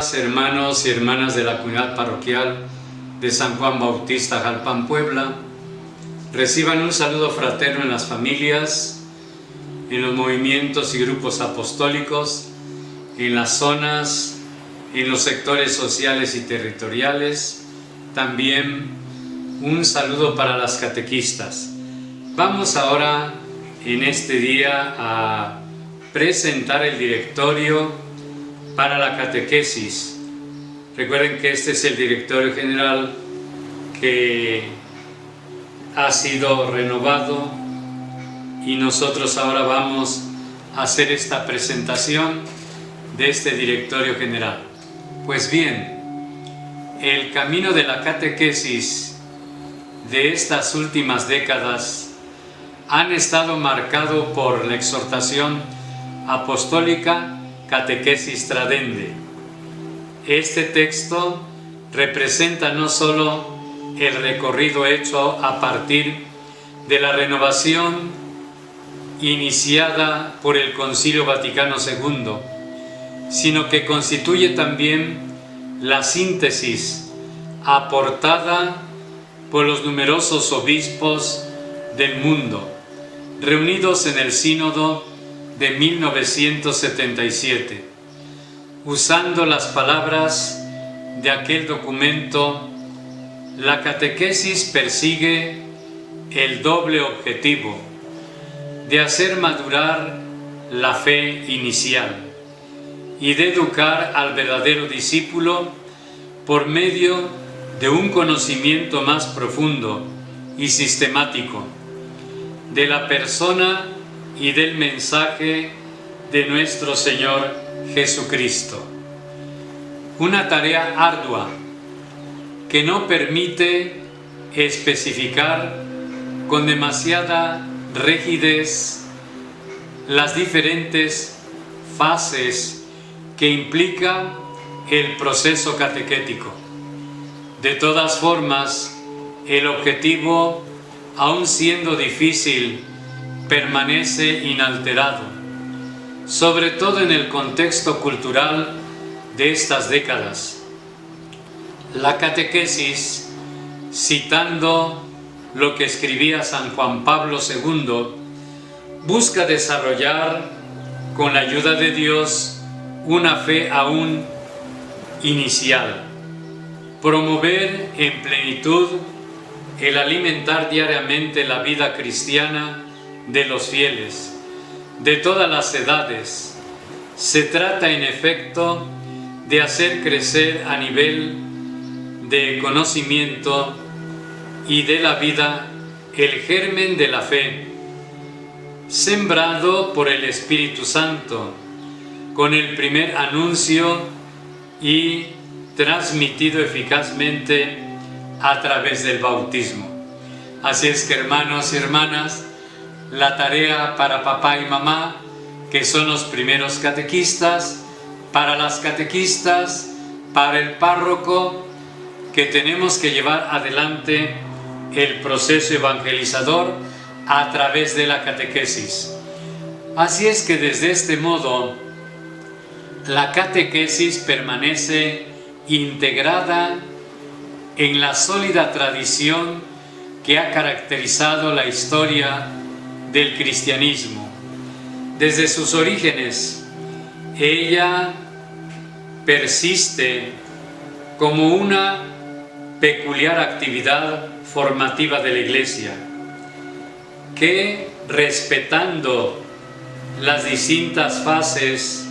Hermanos y hermanas de la comunidad parroquial de San Juan Bautista, Jalpan, Puebla, reciban un saludo fraterno en las familias, en los movimientos y grupos apostólicos, en las zonas, en los sectores sociales y territoriales. También un saludo para las catequistas. Vamos ahora en este día a presentar el directorio para la catequesis. Recuerden que este es el directorio general que ha sido renovado y nosotros ahora vamos a hacer esta presentación de este directorio general. Pues bien, el camino de la catequesis de estas últimas décadas han estado marcado por la exhortación apostólica Catequesis Tradendae. Este texto representa no solo el recorrido hecho a partir de la renovación iniciada por el Concilio Vaticano II, sino que constituye también la síntesis aportada por los numerosos obispos del mundo, reunidos en el Sínodo de 1977, usando las palabras de aquel documento. La catequesis persigue el doble objetivo de hacer madurar la fe inicial y de educar al verdadero discípulo por medio de un conocimiento más profundo y sistemático de la persona y del mensaje de nuestro Señor Jesucristo. Una tarea ardua que no permite especificar con demasiada rigidez las diferentes fases que implica el proceso catequético. De todas formas, el objetivo, aun siendo difícil, permanece inalterado, sobre todo en el contexto cultural de estas décadas. La catequesis, citando lo que escribía San Juan Pablo II, busca desarrollar, con la ayuda de Dios, una fe aún inicial, promover en plenitud el alimentar diariamente la vida cristiana de los fieles, de todas las edades. Se trata en efecto de hacer crecer a nivel de conocimiento y de la vida el germen de la fe, sembrado por el Espíritu Santo, con el primer anuncio y transmitido eficazmente a través del bautismo. Así es que, hermanos y hermanas, la tarea para papá y mamá, que son los primeros catequistas, para las catequistas, para el párroco, que tenemos que llevar adelante el proceso evangelizador a través de la catequesis. Así es que desde este modo, la catequesis permanece integrada en la sólida tradición que ha caracterizado la historia del cristianismo. Desde sus orígenes, ella persiste como una peculiar actividad formativa de la Iglesia, que, respetando las distintas fases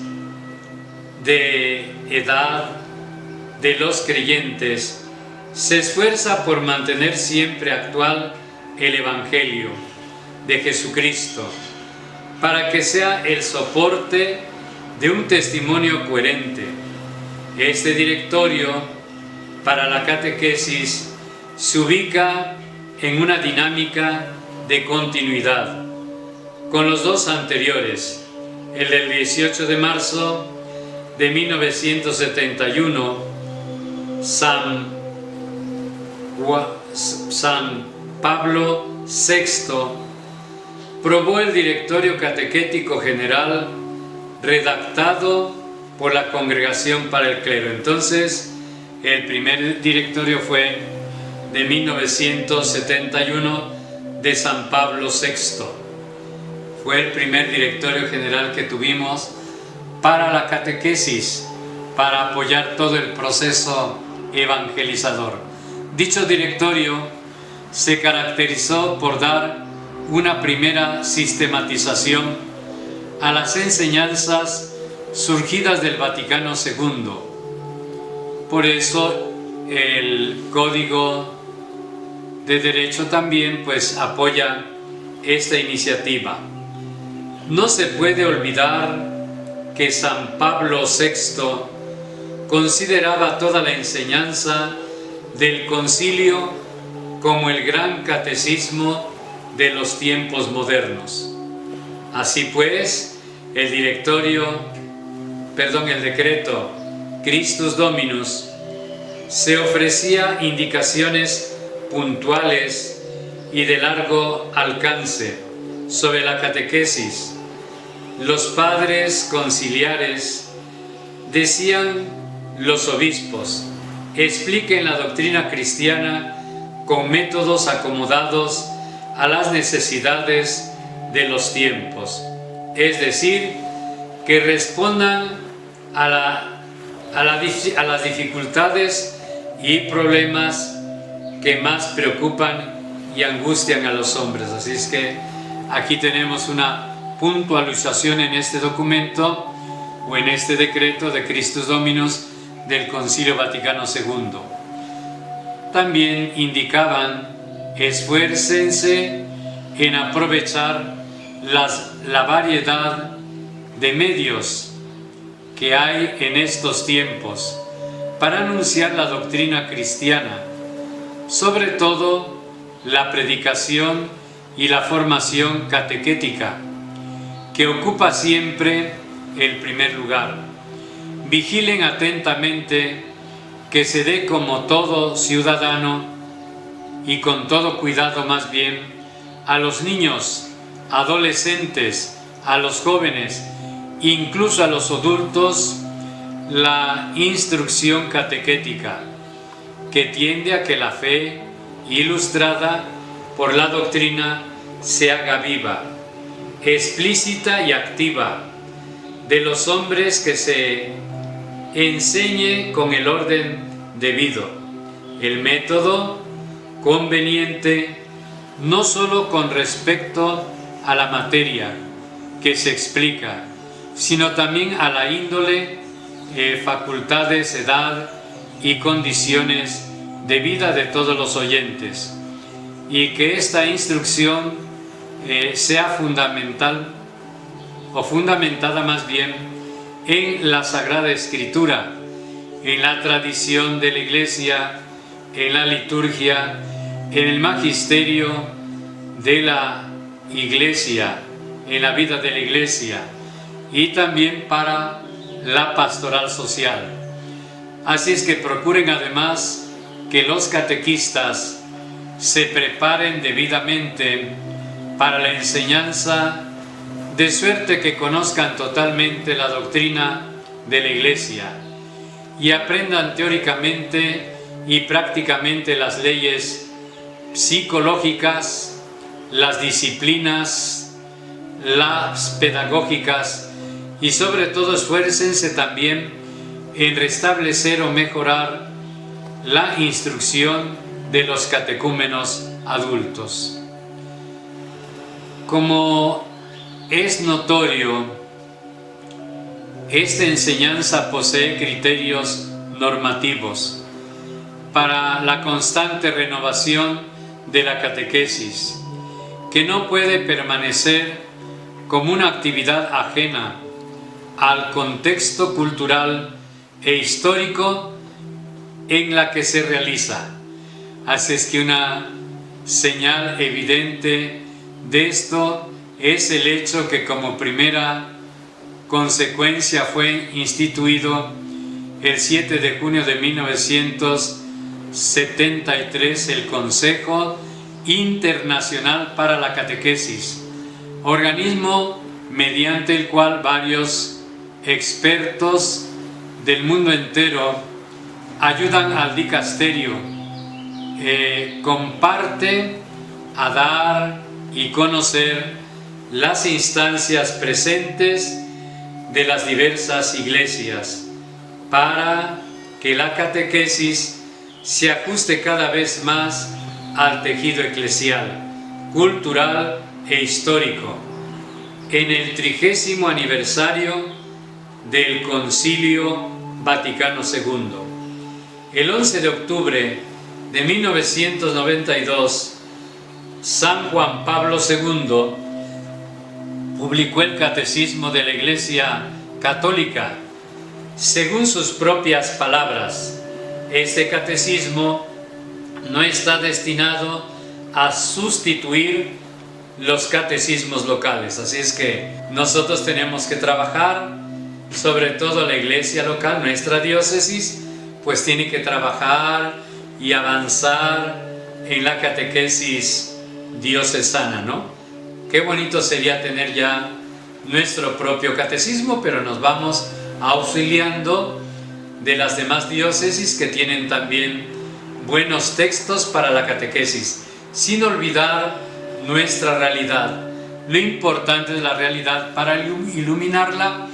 de edad de los creyentes, se esfuerza por mantener siempre actual el Evangelio de Jesucristo, para que sea el soporte de un testimonio coherente. Este directorio para la catequesis se ubica en una dinámica de continuidad con los dos anteriores, el del 18 de marzo de 1971, San Pablo VI probó el Directorio Catequético General redactado por la Congregación para el Clero. Entonces, el primer directorio fue de 1971 de San Pablo VI. Fue el primer directorio general que tuvimos para la catequesis, para apoyar todo el proceso evangelizador. Dicho directorio se caracterizó por dar una primera sistematización a las enseñanzas surgidas del Vaticano II. Por eso el Código de Derecho también apoya esta iniciativa. No se puede olvidar que San Pablo VI consideraba toda la enseñanza del concilio como el gran catecismo de los tiempos modernos. Así pues, el decreto Christus Dominus se ofrecía indicaciones puntuales y de largo alcance sobre la catequesis. Los padres conciliares decían: los obispos expliquen la doctrina cristiana con métodos acomodados a las necesidades de los tiempos, es decir, que respondan a las dificultades y problemas que más preocupan y angustian a los hombres. Así es que aquí tenemos una puntualización en este documento o en este decreto de Christus Dominus del Concilio Vaticano II. También indicaban: esfuércense en aprovechar la variedad de medios que hay en estos tiempos para anunciar la doctrina cristiana, sobre todo la predicación y la formación catequética, que ocupa siempre el primer lugar. Vigilen atentamente que se dé como todo ciudadano y con todo cuidado más bien a los niños, adolescentes, a los jóvenes, incluso a los adultos, la instrucción catequética, que tiende a que la fe ilustrada por la doctrina se haga viva, explícita y activa, de los hombres, que se enseñe con el orden debido, el método conveniente, no solo con respecto a la materia que se explica, sino también a la índole, facultades, edad y condiciones de vida de todos los oyentes, y que esta instrucción sea fundamental o fundamentada más bien en la Sagrada Escritura, en la tradición de la Iglesia, en la liturgia, en el magisterio de la Iglesia, en la vida de la Iglesia, y también para la pastoral social. Así es que procuren además que los catequistas se preparen debidamente para la enseñanza, de suerte que conozcan totalmente la doctrina de la Iglesia y aprendan teóricamente y prácticamente las leyes psicológicas, las disciplinas, las pedagógicas, y sobre todo esfuércense también en restablecer o mejorar la instrucción de los catecúmenos adultos. Como es notorio, esta enseñanza posee criterios normativos para la constante renovación de la catequesis, que no puede permanecer como una actividad ajena al contexto cultural e histórico en la que se realiza. Así es que una señal evidente de esto es el hecho que como primera consecuencia fue instituido el 7 de junio de 1973 el Consejo Internacional para la Catequesis, organismo mediante el cual varios expertos del mundo entero ayudan al dicasterio, comparte a dar y conocer las instancias presentes de las diversas iglesias para que la catequesis se ajuste cada vez más al tejido eclesial, cultural e histórico, en el 30º aniversario del Concilio Vaticano II. El 11 de octubre de 1992, San Juan Pablo II publicó el Catecismo de la Iglesia Católica. Según sus propias palabras, este catecismo no está destinado a sustituir los catecismos locales. Así es que nosotros tenemos que trabajar, sobre todo la iglesia local, nuestra diócesis, pues tiene que trabajar y avanzar en la catequesis diocesana, ¿no? Qué bonito sería tener ya nuestro propio catecismo, pero nos vamos auxiliando de las demás diócesis que tienen también buenos textos para la catequesis, sin olvidar nuestra realidad. Lo importante es la realidad para iluminarla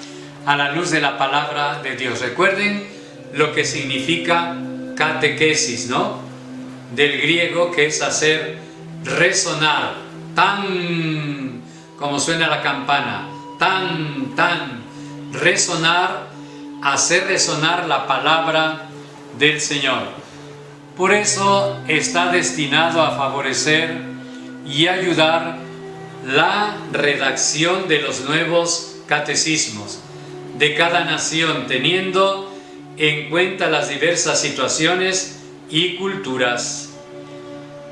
a la luz de la palabra de Dios. Recuerden lo que significa catequesis, ¿no? Del griego, que es hacer resonar, tan, como suena la campana, tan, resonar, hacer resonar la palabra del Señor. Por eso está destinado a favorecer y ayudar la redacción de los nuevos catecismos de cada nación, teniendo en cuenta las diversas situaciones y culturas.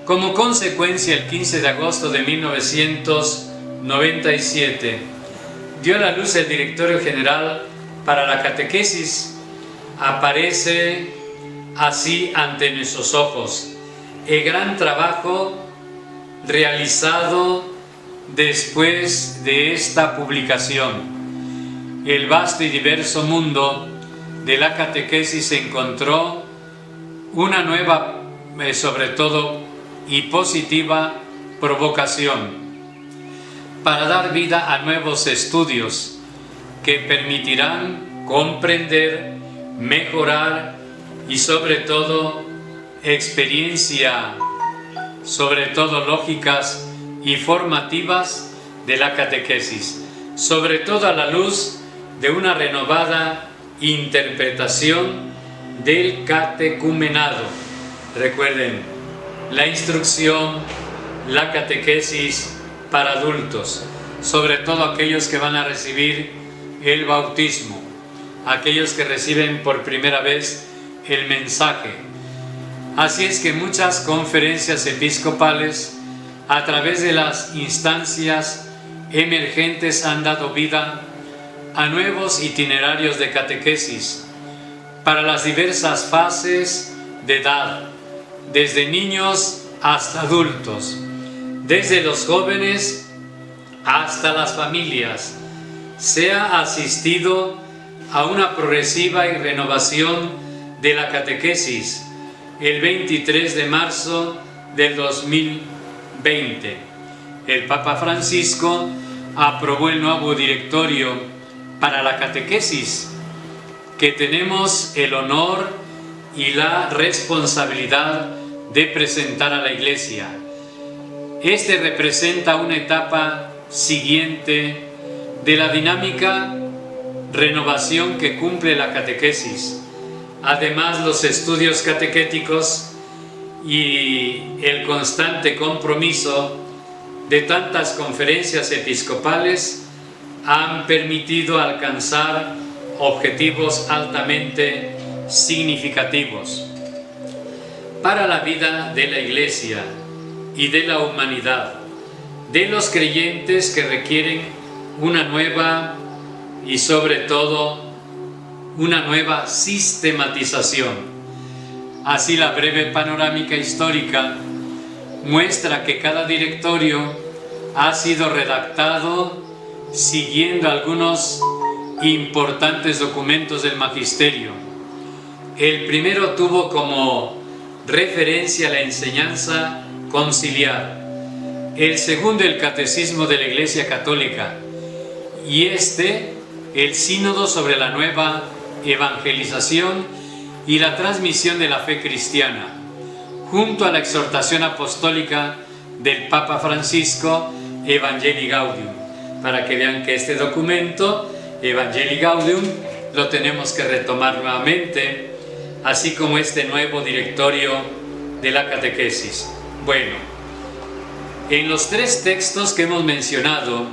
Como consecuencia, el 15 de agosto de 1997 dio a la luz el Directorio General para la Catequesis. Aparece así ante nuestros ojos el gran trabajo realizado después de esta publicación. El vasto y diverso mundo de la catequesis encontró una nueva, sobre todo, y positiva provocación para dar vida a nuevos estudios que permitirán comprender, mejorar y sobre todo experiencia, sobre todo lógicas y formativas de la catequesis, sobre todo a la luz de una renovada interpretación del catecumenado. Recuerden, la instrucción, la catequesis para adultos, sobre todo aquellos que van a recibir el bautismo, aquellos que reciben por primera vez el mensaje. Así es que muchas conferencias episcopales, a través de las instancias emergentes, han dado vida a nuevos itinerarios de catequesis para las diversas fases de edad, desde niños hasta adultos, desde los jóvenes hasta las familias. Se ha asistido a una progresiva y renovación de la catequesis el 23 de marzo del 2020. El Papa Francisco aprobó el nuevo directorio para la catequesis, que tenemos el honor y la responsabilidad de presentar a la Iglesia. Este representa una etapa siguiente de la dinámica renovación que cumple la catequesis. Además, los estudios catequéticos y el constante compromiso de tantas conferencias episcopales han permitido alcanzar objetivos altamente significativos para la vida de la Iglesia y de la humanidad, de los creyentes que requieren una nueva y sobre todo una nueva sistematización. Así, la breve panorámica histórica muestra que cada directorio ha sido redactado siguiendo algunos importantes documentos del magisterio. El primero tuvo como referencia la enseñanza conciliar, el segundo el catecismo de la Iglesia Católica y el sínodo sobre la nueva evangelización y la transmisión de la fe cristiana, junto a la exhortación apostólica del Papa Francisco, Evangelii Gaudium, para que vean que este documento, Evangelii Gaudium, lo tenemos que retomar nuevamente, así como este nuevo directorio de la catequesis. Bueno, en los tres textos que hemos mencionado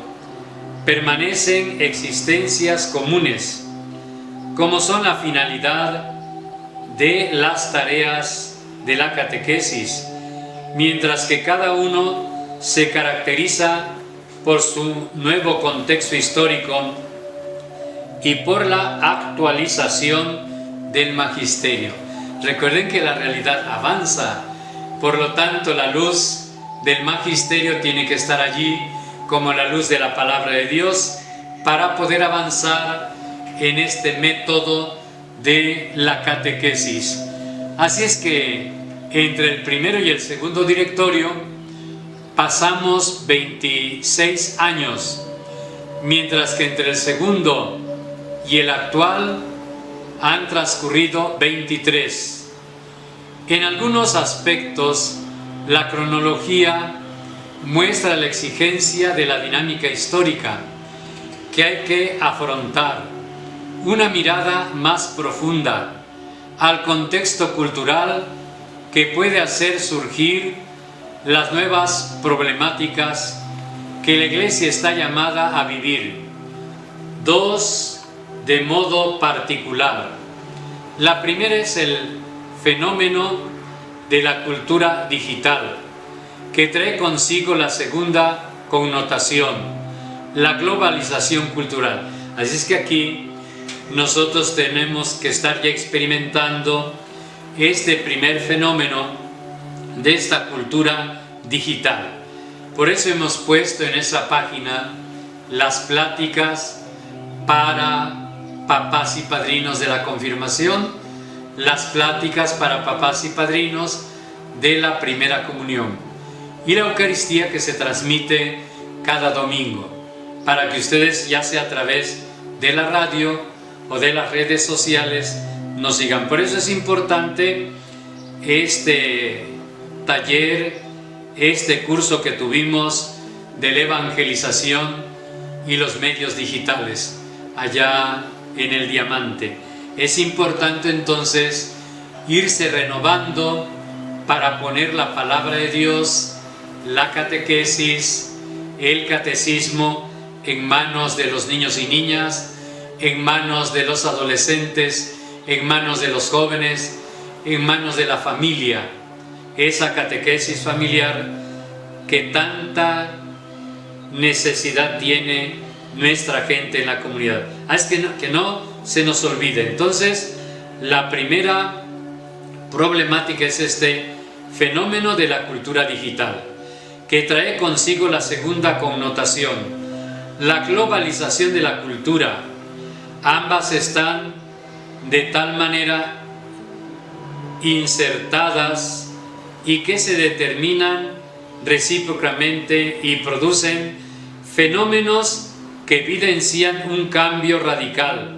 permanecen existencias comunes, como son la finalidad de las tareas de la catequesis, mientras que cada uno se caracteriza por su nuevo contexto histórico y por la actualización del magisterio. Recuerden que la realidad avanza, por lo tanto la luz del magisterio tiene que estar allí como la luz de la palabra de Dios para poder avanzar en este método de la catequesis. Así es que entre el primero y el segundo directorio pasamos 26 años, mientras que entre el segundo y el actual han transcurrido 23. En algunos aspectos, la cronología muestra la exigencia de la dinámica histórica que hay que afrontar, una mirada más profunda al contexto cultural que puede hacer surgir las nuevas problemáticas que la Iglesia está llamada a vivir. Dos de modo particular. La primera es el fenómeno de la cultura digital, que trae consigo la segunda connotación, la globalización cultural. Así es que aquí nosotros tenemos que estar ya experimentando este primer fenómeno de esta cultura digital. Por eso hemos puesto en esa página las pláticas para papás y padrinos de la confirmación, las pláticas para papás y padrinos de la primera comunión y la Eucaristía que se transmite cada domingo, para que ustedes, ya sea a través de la radio o de las redes sociales, nos sigan. Por eso es importante este taller, este curso que tuvimos de la evangelización y los medios digitales allá en el Diamante. Es importante entonces irse renovando para poner la palabra de Dios, la catequesis, el catecismo en manos de los niños y niñas, en manos de los adolescentes, en manos de los jóvenes, en manos de la familia. Esa catequesis familiar que tanta necesidad tiene nuestra gente en la comunidad. Es que no se nos olvide. Entonces, la primera problemática es este fenómeno de la cultura digital, que trae consigo la segunda connotación, la globalización de la cultura. Ambas están de tal manera insertadas y que se determinan recíprocamente y producen fenómenos que evidencian un cambio radical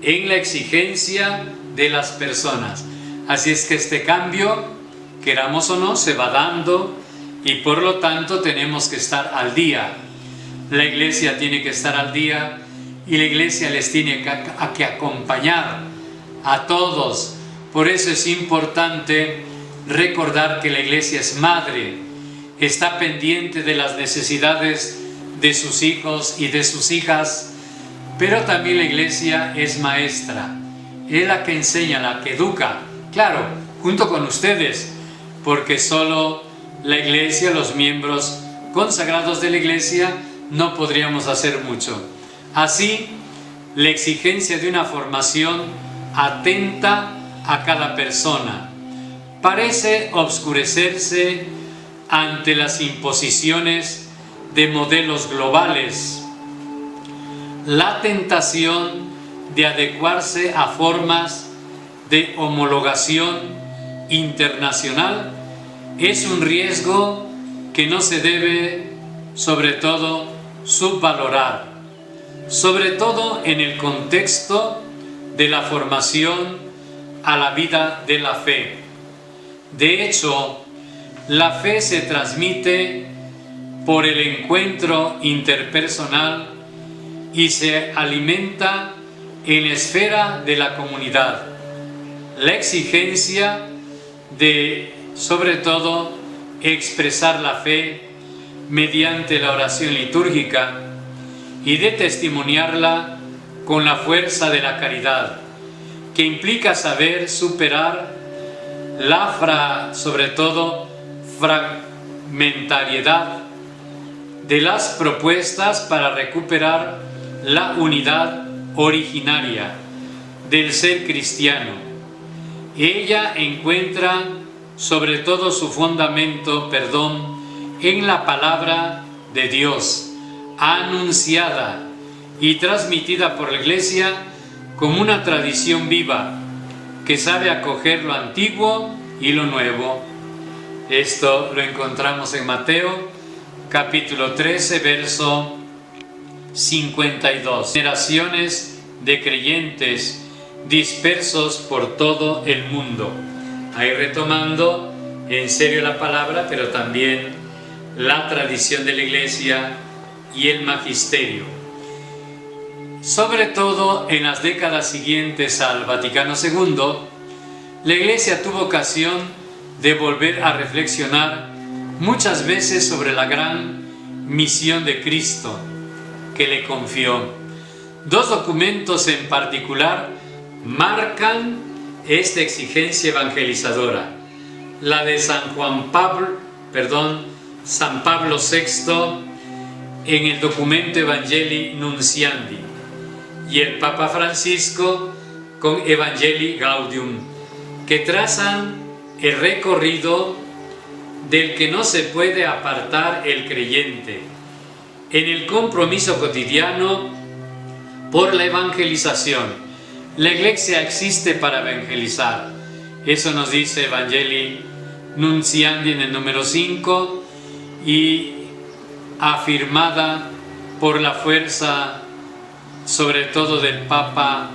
en la exigencia de las personas. Así es que este cambio, queramos o no, se va dando y por lo tanto tenemos que estar al día. La Iglesia tiene que estar al día y la Iglesia les tiene que acompañar a todos. Por eso es importante recordar que la Iglesia es madre, está pendiente de las necesidades de sus hijos y de sus hijas, pero también la Iglesia es maestra, es la que enseña, la que educa, claro, junto con ustedes, porque solo la Iglesia, los miembros consagrados de la Iglesia, no podríamos hacer mucho. Así, la exigencia de una formación atenta a cada persona parece obscurecerse ante las imposiciones de modelos globales, la tentación de adecuarse a formas de homologación internacional es un riesgo que no se debe, sobre todo, subvalorar, sobre todo en el contexto de la formación a la vida de la fe. De hecho, la fe se transmite por el encuentro interpersonal y se alimenta en la esfera de la comunidad. La exigencia de, sobre todo, expresar la fe mediante la oración litúrgica y de testimoniarla con la fuerza de la caridad, que implica saber superar sobre todo, fragmentariedad de las propuestas para recuperar la unidad originaria del ser cristiano. Ella encuentra sobre todo su fundamento, en la palabra de Dios, anunciada y transmitida por la Iglesia como una tradición viva que sabe acoger lo antiguo y lo nuevo. Esto lo encontramos en Mateo, capítulo 13, verso 52. Generaciones de creyentes dispersos por todo el mundo. Ahí retomando en serio la palabra, pero también la tradición de la Iglesia y el magisterio. Sobre todo en las décadas siguientes al Vaticano II, la Iglesia tuvo ocasión de volver a reflexionar muchas veces sobre la gran misión de Cristo que le confió. Dos documentos en particular marcan esta exigencia evangelizadora: la de San Pablo VI en el documento Evangelii Nuntiandi y el Papa Francisco con Evangelii Gaudium, que trazan el recorrido del que no se puede apartar el creyente en el compromiso cotidiano por la evangelización. La Iglesia existe para evangelizar. Eso nos dice Evangelii Nuntiandi en el número 5 y afirmada por la fuerza sobre todo del Papa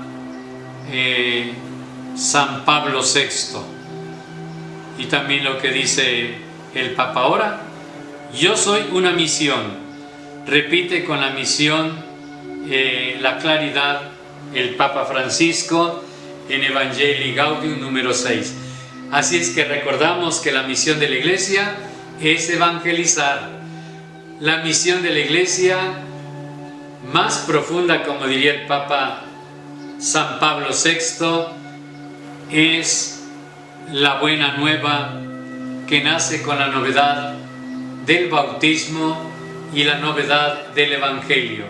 San Pablo VI. Y también lo que dice el Papa ahora: yo soy una misión. Repite con la misión la claridad el Papa Francisco en Evangelii Gaudium número 6. Así es que recordamos que la misión de la Iglesia es evangelizar. La misión de la Iglesia más profunda, como diría el Papa San Pablo VI, es la buena nueva que nace con la novedad del bautismo y la novedad del Evangelio.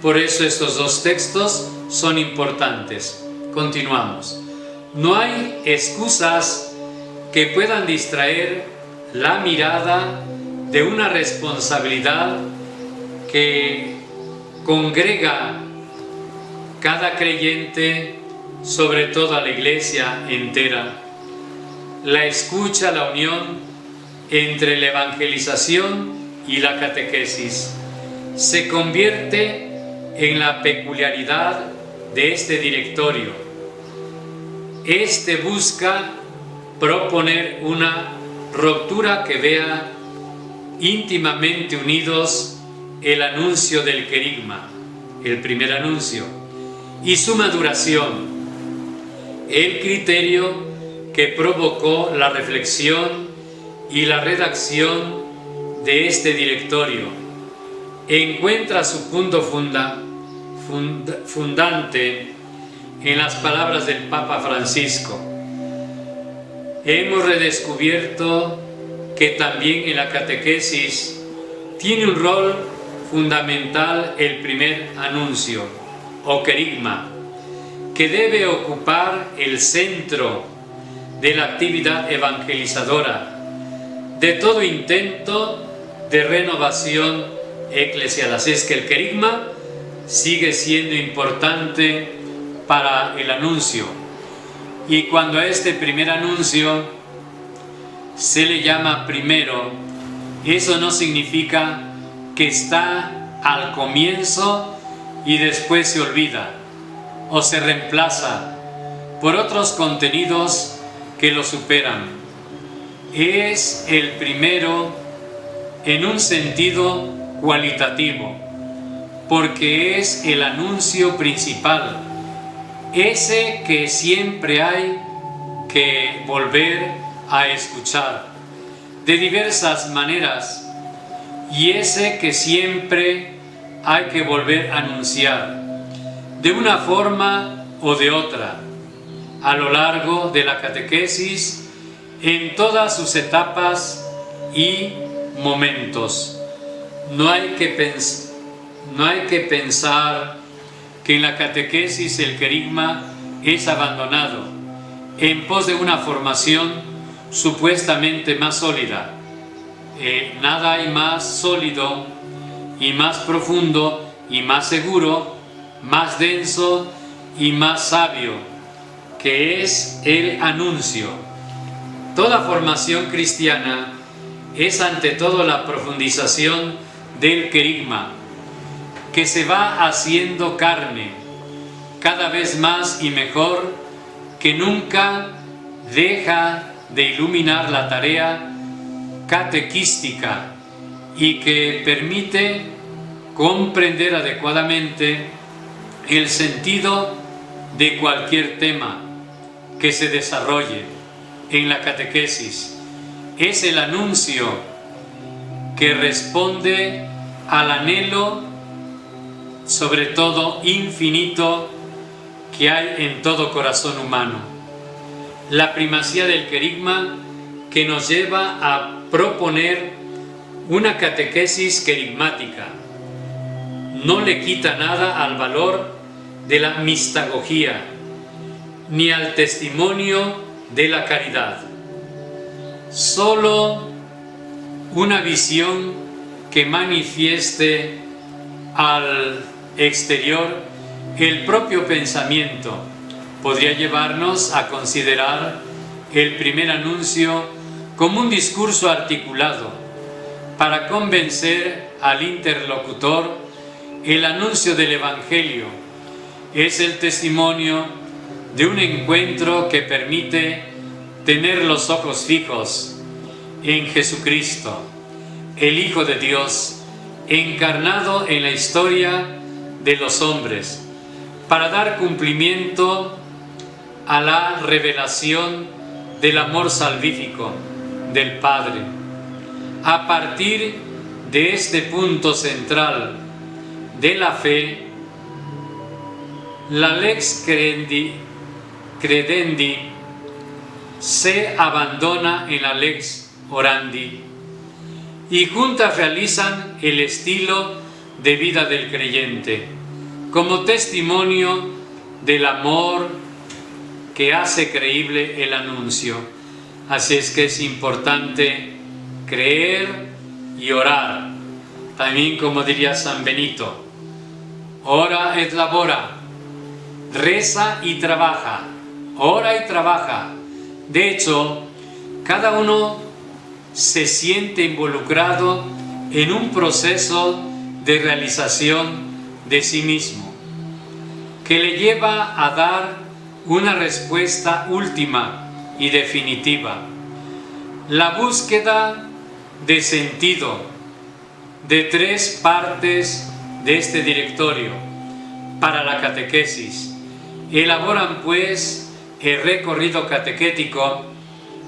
Por eso estos dos textos son importantes. Continuamos. No hay excusas que puedan distraer la mirada de una responsabilidad que congrega cada creyente, sobre todo a la Iglesia entera. La escucha, la unión entre la evangelización y la catequesis se convierte en la peculiaridad de este directorio. Este busca proponer una ruptura que vea íntimamente unidos el anuncio del querigma, el primer anuncio, y su maduración, el criterio que provocó la reflexión y la redacción de este directorio. Encuentra su punto fundante en las palabras del Papa Francisco. Hemos redescubierto que también en la catequesis tiene un rol fundamental el primer anuncio, o querigma, que debe ocupar el centro de la actividad evangelizadora, de todo intento de renovación eclesial. Así es que el querigma sigue siendo importante para el anuncio. Y cuando a este primer anuncio se le llama primero, eso no significa que está al comienzo y después se olvida o se reemplaza por otros contenidos que lo superan. Es el primero en un sentido cualitativo, porque es el anuncio principal, ese que siempre hay que volver a escuchar de diversas maneras, y ese que siempre hay que volver a anunciar de una forma o de otra a lo largo de la catequesis en todas sus etapas y momentos. No hay que pensar que en la catequesis el querigma es abandonado en pos de una formación supuestamente más sólida. Nada hay más sólido y más profundo y más seguro, más denso y más sabio, que es el anuncio. Toda formación cristiana es ante todo la profundización del querigma, que se va haciendo carne, cada vez más y mejor, que nunca deja de iluminar la tarea catequística y que permite comprender adecuadamente el sentido de cualquier tema que se desarrolle en la catequesis. Es el anuncio que responde al anhelo, sobre todo infinito, que hay en todo corazón humano. La primacía del querigma que nos lleva a proponer una catequesis querigmática. No le quita nada al valor de la mistagogía, ni al testimonio de la caridad. Solo una visión que manifieste al exterior el propio pensamiento podría llevarnos a considerar el primer anuncio como un discurso articulado para convencer al interlocutor. El anuncio del Evangelio es el testimonio de un encuentro que permite tener los ojos fijos en Jesucristo, el Hijo de Dios, encarnado en la historia de los hombres, para dar cumplimiento a la revelación del amor salvífico del Padre. A partir de este punto central de la fe, la lex credendi se abandona en la lex orandi y juntas realizan el estilo de vida del creyente como testimonio del amor que hace creíble el anuncio. Así es que es importante creer y orar. También, como diría San Benito, ora et labora, reza y trabaja, ora y trabaja. De hecho, cada uno se siente involucrado en un proceso de realización de sí mismo, que le lleva a dar una respuesta última y definitiva. La búsqueda de sentido de tres partes de este directorio para la catequesis. Elaboran pues el recorrido catequético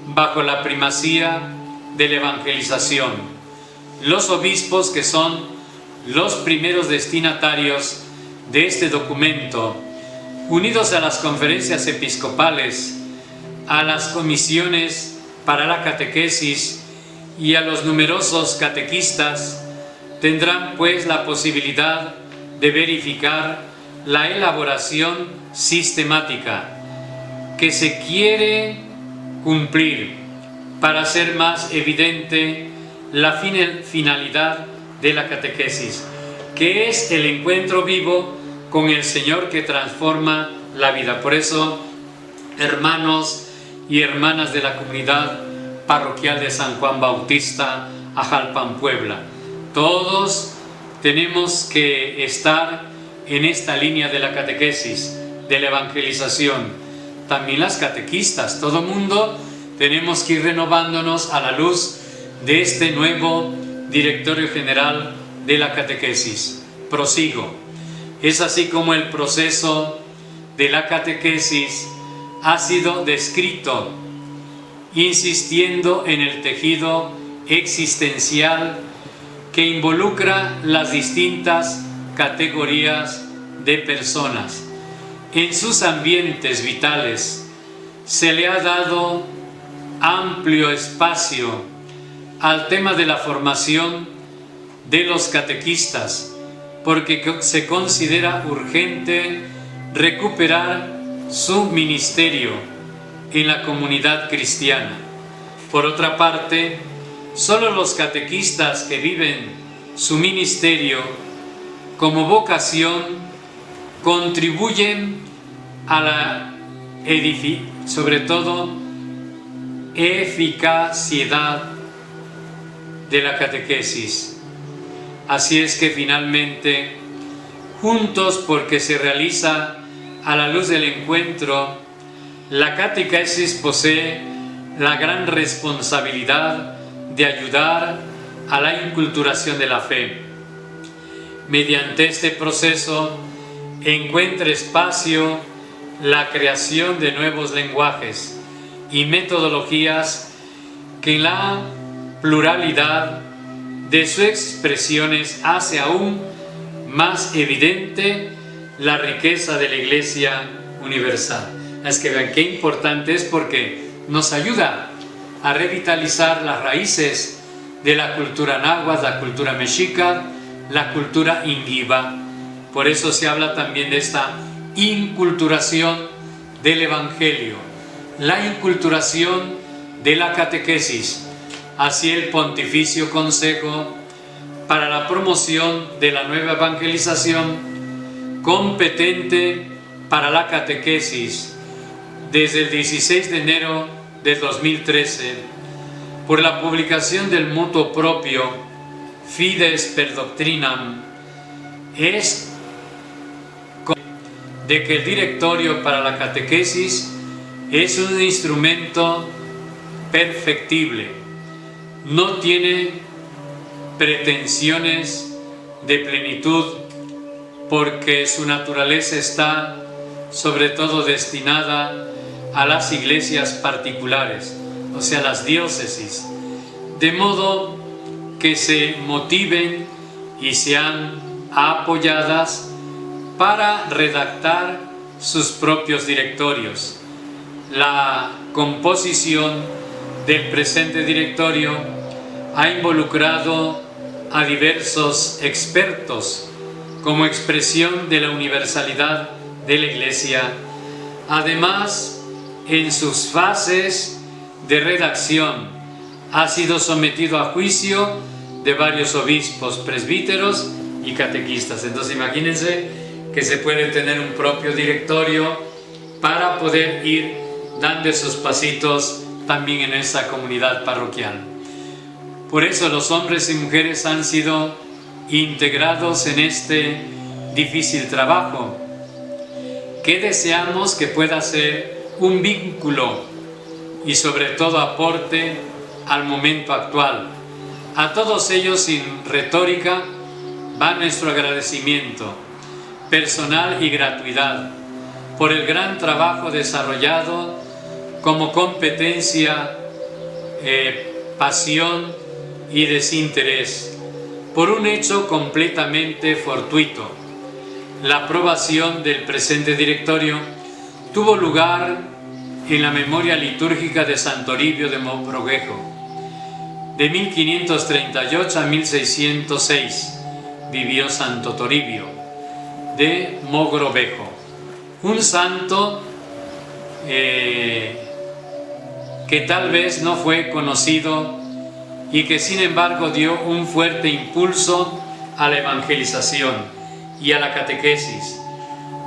bajo la primacía de la evangelización. Los obispos, que son los primeros destinatarios de este documento, unidos a las conferencias episcopales, a las comisiones para la catequesis y a los numerosos catequistas, tendrán pues la posibilidad de verificar la elaboración sistemática que se quiere cumplir para hacer más evidente la finalidad de la catequesis, que es el encuentro vivo con el Señor que transforma la vida. Por eso, hermanos y hermanas de la comunidad parroquial de San Juan Bautista, Ajalpan, Puebla, todos tenemos que estar en esta línea de la catequesis, de la evangelización. También las catequistas, todo mundo tenemos que ir renovándonos a la luz de este nuevo Directorio General de la Catequesis. Prosigo. Es así como el proceso de la catequesis ha sido descrito, insistiendo en el tejido existencial que involucra las distintas categorías de personas. En sus ambientes vitales se le ha dado amplio espacio al tema de la formación de los catequistas, porque se considera urgente recuperar su ministerio en la comunidad cristiana. Por otra parte, solo los catequistas que viven su ministerio como vocación contribuyen a la sobre todo eficacidad de la catequesis. Así es que finalmente, juntos, porque se realiza a la luz del encuentro, la catequesis posee la gran responsabilidad de ayudar a la inculturación de la fe. Mediante este proceso encuentra espacio la creación de nuevos lenguajes y metodologías que en la pluralidad de sus expresiones hace aún más evidente la riqueza de la Iglesia universal. Es que vean qué importante es, porque nos ayuda a revitalizar las raíces de la cultura náhuatl, la cultura mexica, la cultura inguiba. Por eso se habla también de esta inculturación del Evangelio, la inculturación de la catequesis. Así el Pontificio Consejo para la Promoción de la Nueva Evangelización, competente para la catequesis desde el 16 de enero de 2013, por la publicación del motu propio Fides per Doctrinam, es de que el Directorio para la Catequesis es un instrumento perfectible. No tiene pretensiones de plenitud, porque su naturaleza está sobre todo destinada a las iglesias particulares, o sea, las diócesis, de modo que se motiven y sean apoyadas para redactar sus propios directorios. La composición del presente directorio ha involucrado a diversos expertos como expresión de la universalidad de la Iglesia. Además, en sus fases de redacción ha sido sometido a juicio de varios obispos, presbíteros y catequistas. Entonces imagínense que se puede tener un propio directorio para poder ir dando esos pasitos también en esa comunidad parroquial. Por eso los hombres y mujeres han sido integrados en este difícil trabajo, que deseamos que pueda ser un vínculo y sobre todo aporte al momento actual. A todos ellos, sin retórica, va nuestro agradecimiento personal y gratuidad por el gran trabajo desarrollado como competencia, pasión y desinterés, por un hecho completamente fortuito. La aprobación del presente directorio tuvo lugar en la memoria litúrgica de San Toribio de Mogrovejo. De 1538 a 1606 vivió Santo Toribio de Mogrovejo, un santo que tal vez no fue conocido y que sin embargo dio un fuerte impulso a la evangelización y a la catequesis.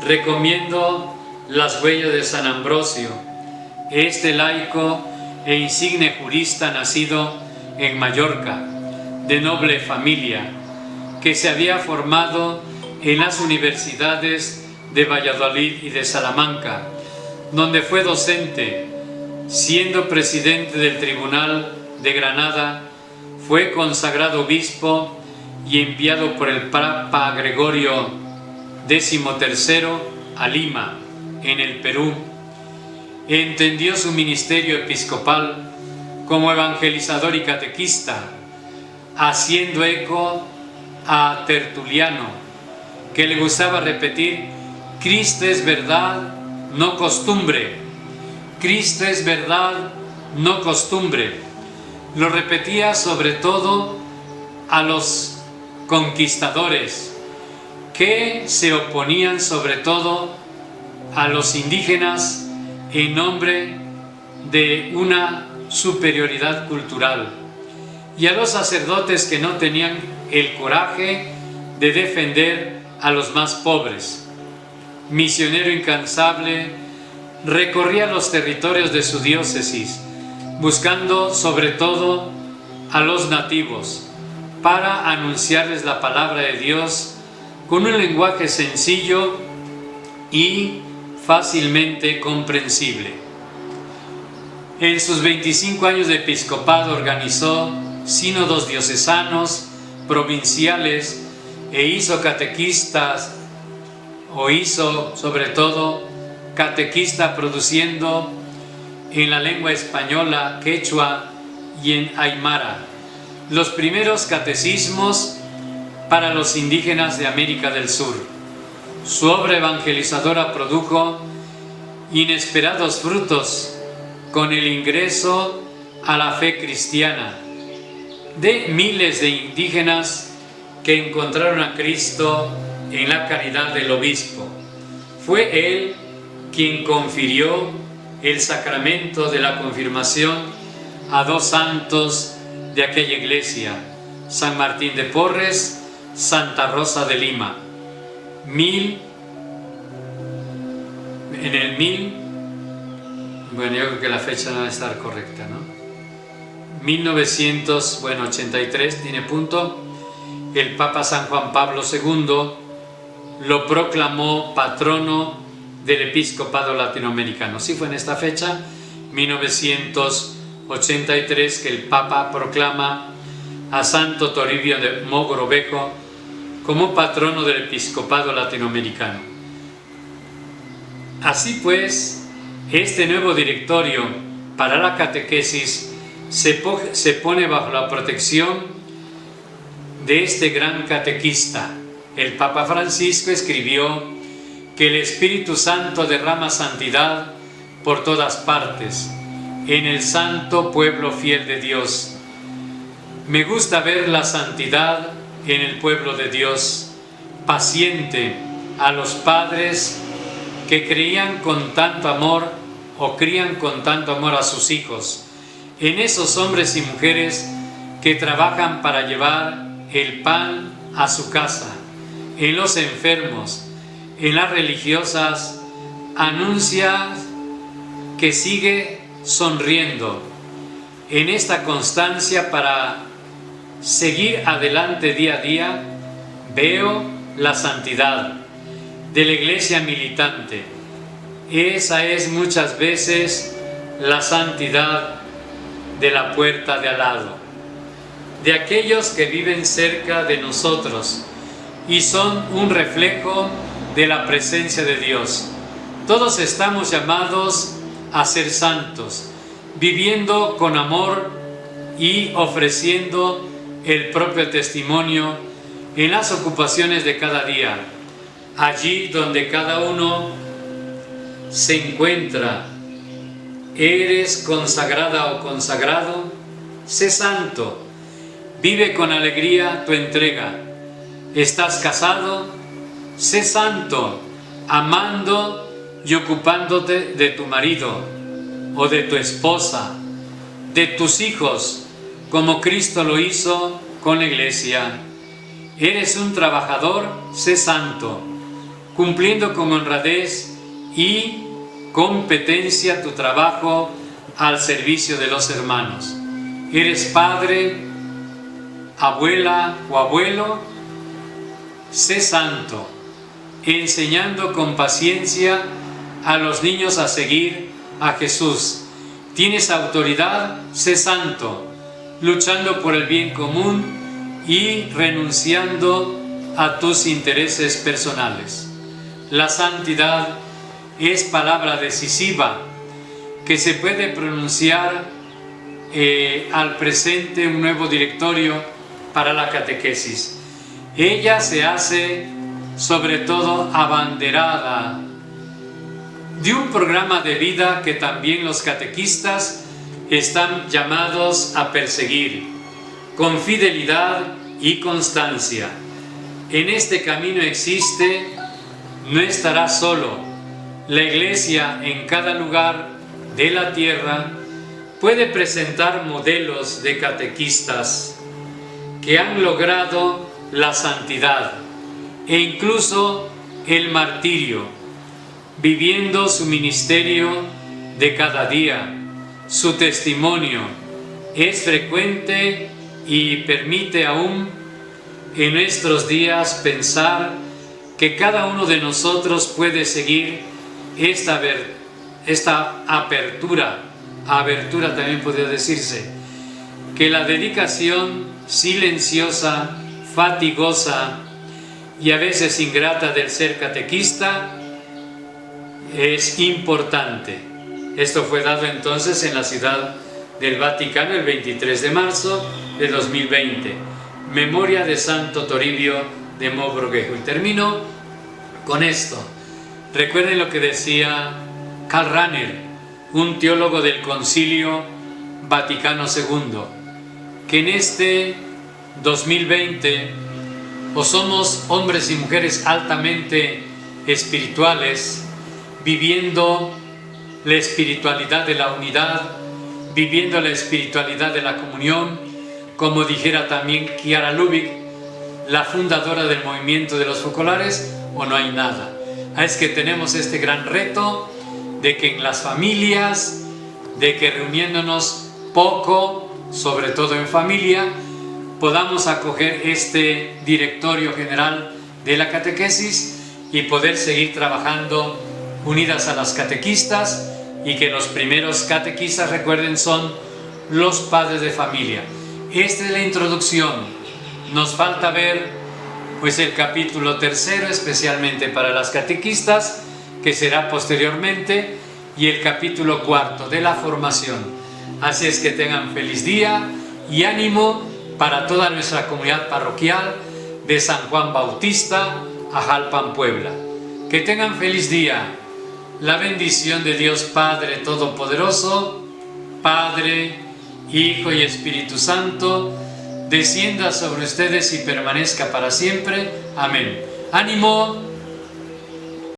Recomiendo las huellas de San Ambrosio, este laico e insigne jurista nacido en Mallorca, de noble familia, que se había formado en las universidades de Valladolid y de Salamanca, donde fue docente. Siendo presidente del Tribunal de Granada, fue consagrado obispo y enviado por el Papa Gregorio XIII a Lima, en el Perú. Entendió su ministerio episcopal como evangelizador y catequista, haciendo eco a Tertuliano, que le gustaba repetir: Cristo es verdad, no costumbre. Cristo es verdad, no costumbre. Lo repetía sobre todo a los conquistadores, que se oponían sobre todo a los indígenas en nombre de una superioridad cultural, y a los sacerdotes que no tenían el coraje de defender a los más pobres. Misionero incansable, recorría los territorios de su diócesis, buscando sobre todo a los nativos, para anunciarles la palabra de Dios con un lenguaje sencillo y fácilmente comprensible. En sus 25 años de episcopado organizó sínodos diocesanos, provinciales, e hizo catequistas, o hizo sobre todo catequista produciendo en la lengua española, quechua y en aymara los primeros catecismos para los indígenas de América del Sur. Su obra evangelizadora produjo inesperados frutos con el ingreso a la fe cristiana de miles de indígenas que encontraron a Cristo en la caridad del obispo. Fue él quien confirió el sacramento de la confirmación a dos santos de aquella iglesia, San Martín de Porres, Santa Rosa de Lima. Bueno, yo creo que la fecha no debe estar correcta, ¿no? 1983 tiene punto. El Papa San Juan Pablo II lo proclamó patrono del episcopado latinoamericano. Sí fue en esta fecha, 1983, que el Papa proclama a Santo Toribio de Mogrovejo como patrono del episcopado latinoamericano. Así pues, este nuevo directorio para la catequesis se pone bajo la protección de este gran catequista. El Papa Francisco escribió que el Espíritu Santo derrama santidad por todas partes, en el santo pueblo fiel de Dios. Me gusta ver la santidad en el pueblo de Dios, paciente a los padres que creían con tanto amor o crían con tanto amor a sus hijos, en esos hombres y mujeres que trabajan para llevar el pan a su casa, en los enfermos, en las religiosas, anuncia que sigue sonriendo. En esta constancia para seguir adelante día a día, veo la santidad de la iglesia militante. Esa es muchas veces la santidad de la puerta de al lado, de aquellos que viven cerca de nosotros y son un reflejo de la presencia de Dios. Todos estamos llamados a ser santos, viviendo con amor y ofreciendo el propio testimonio en las ocupaciones de cada día, allí donde cada uno se encuentra. Eres consagrada o consagrado, sé santo, vive con alegría tu entrega. Estás casado, sé santo, amando y ocupándote de tu marido o de tu esposa, de tus hijos, como Cristo lo hizo con la iglesia. Eres un trabajador, sé santo, cumpliendo con honradez y competencia tu trabajo al servicio de los hermanos. Eres padre, abuela o abuelo, sé santo, enseñando con paciencia a los niños a seguir a Jesús. Tienes autoridad, sé santo, luchando por el bien común y renunciando a tus intereses personales. La santidad es palabra decisiva que se puede pronunciar al presente un nuevo directorio para la catequesis. Ella se hace sobre todo abanderada de un programa de vida que también los catequistas están llamados a perseguir con fidelidad y constancia. En este camino existe, no estará solo. La Iglesia en cada lugar de la tierra puede presentar modelos de catequistas que han logrado la santidad e incluso el martirio, viviendo su ministerio de cada día. Su testimonio es frecuente y permite aún en nuestros días pensar que cada uno de nosotros puede seguir esta apertura también podría decirse, que la dedicación silenciosa, fatigosa y a veces ingrata del ser catequista es importante. Esto fue dado entonces en la ciudad del Vaticano el 23 de marzo de 2020. Memoria de Santo Toribio de Mogrovejo. Y termino con esto. Recuerden lo que decía Karl Rahner, un teólogo del Concilio Vaticano II, que en este 2020 o somos hombres y mujeres altamente espirituales, viviendo la espiritualidad de la unidad, viviendo la espiritualidad de la comunión, como dijera también Chiara Lubich, la fundadora del movimiento de los focolares, o no hay nada. Es que tenemos este gran reto de que en las familias, de que reuniéndonos poco, sobre todo en familia, podamos acoger este directorio general de la catequesis y poder seguir trabajando unidas a las catequistas, y que los primeros catequistas, recuerden, son los padres de familia. Esta es la introducción. Nos falta ver pues el capítulo 3, especialmente para las catequistas, que será posteriormente, y el capítulo 4 de la formación. Así es que tengan feliz día y ánimo para toda nuestra comunidad parroquial de San Juan Bautista, Ajalpan, Puebla. Que tengan feliz día. La bendición de Dios Padre Todopoderoso, Padre, Hijo y Espíritu Santo, descienda sobre ustedes y permanezca para siempre. Amén. ¡Ánimo!